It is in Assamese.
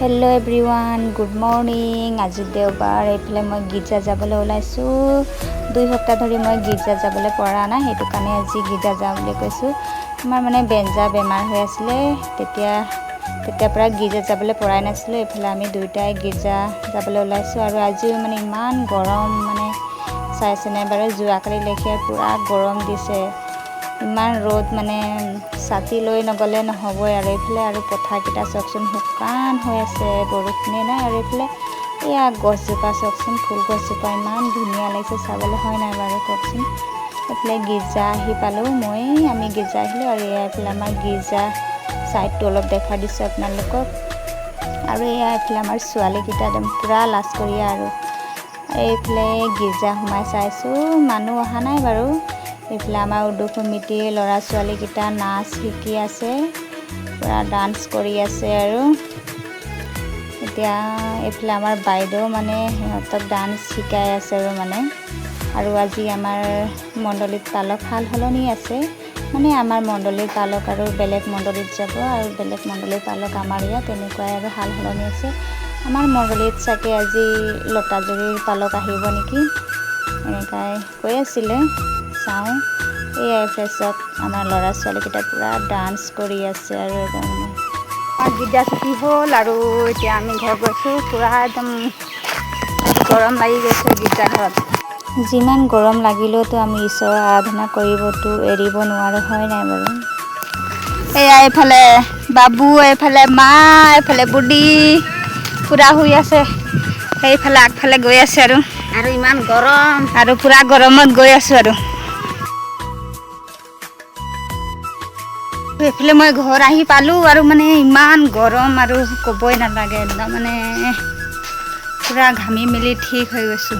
हेलो एवरीवन गुड मॉर्निंग आज देवबार एफाले मैं गिर्जा जाबले ओलाइছো 2 सप्ताह धरि मैं गिर्जा जाबले परा ना हेतु काने आज गिर्जा जा बुली কৈছো আমাৰ মানে বেঞ্জা বেমাৰ হৈ আছিল তেতিয়া পৰা गिर्जा जाबले পৰাই নাছিল এফালে আমি দুইটাই गिर्जा जाबले ওলাইছো আৰু আজি মানে ইমান গৰম মানে চাইছেনে বাৰু জুৱাকালি লেখিয়া পুৰা গৰম দিছে ইমান ৰ'দ মানে ছাতি লৈ নগলে নহবই আৰু এফালে আৰু পথাৰকিটা চকচোন শুকান হৈ আছে বৰষুণে নাই আৰু এফালে এয়া গছজোপা চকচোন ফুল গছজোপা ইমান ধুনীয়া লাগিছে চাবলৈ হয় নাই বাৰু কওকচোন এফালে गिर्जा আহি পালো আমি गिर्जा আহিলো আৰু এফালে আমাৰ गिर्जा সাইডটো অলপ দেখা দিছো আপোনালোকক আৰু এফালে আমাৰ ছোৱালীকিটা একদম পুৰা লাজ কৰিয়া আৰু এইফালে गिर्जा সোমাই চাইছো মানুহ অহা নাই বাৰু এফালে আমাৰ উদু কমিটি লৰা ছোৱালীকিটা নাচ শিকি আছে পুৰা ডান্স কৰি আছে আৰু এতিয়া এফালে আমাৰ বাইদেউ মানে সিহঁতক ডান্স শিকাই আছে আৰু আজি আমাৰ মণ্ডলীত পালক হাল হলনি আছে মানে আমাৰ মণ্ডলীৰ পালক আৰু বেলেগ মণ্ডলীত যাব আৰু বেলেগ মণ্ডলীৰ পালক আমাৰ ইয়াত তেনেকুৱাই আৰু হাল হলনি আছে আমাৰ মণ্ডলীত চাগে আজি লতাজুৰিৰ পালক আহিব নেকি এনেকাই কৈ আছিলে চাও এই ফেচক আমাৰ লৰা ছোৱালীকিটা পুৰা ডান্স কৰি আছে আৰু একদম गिर्जा ছুটি হ'ল আৰু এতিয়া আমি ঘৰ গৈছো পুৰা একদম গৰম লাগি গৈছে गिर्जा ঘৰত যিমান গৰম লাগিলেও আমি ঈশ্বৰৰ আৰাধনা কৰিবতো এৰিব নোৱাৰো হয় নাই বাৰু এয়া এফালে বাবু এফালে মা এফালে বুঢ়ী পুৰা শুই আছে এইফালে আগফালে গৈ আছে আৰু ইমান গৰম আৰু পুৰা গৰমত গৈ আছো আৰু এফালে মই ঘৰ আহি পালো আৰু মানে ইমান গৰম আৰু কবই নালাগে একদম মানে পুৰা ঘামি মেলি ঠিক হৈ গৈছো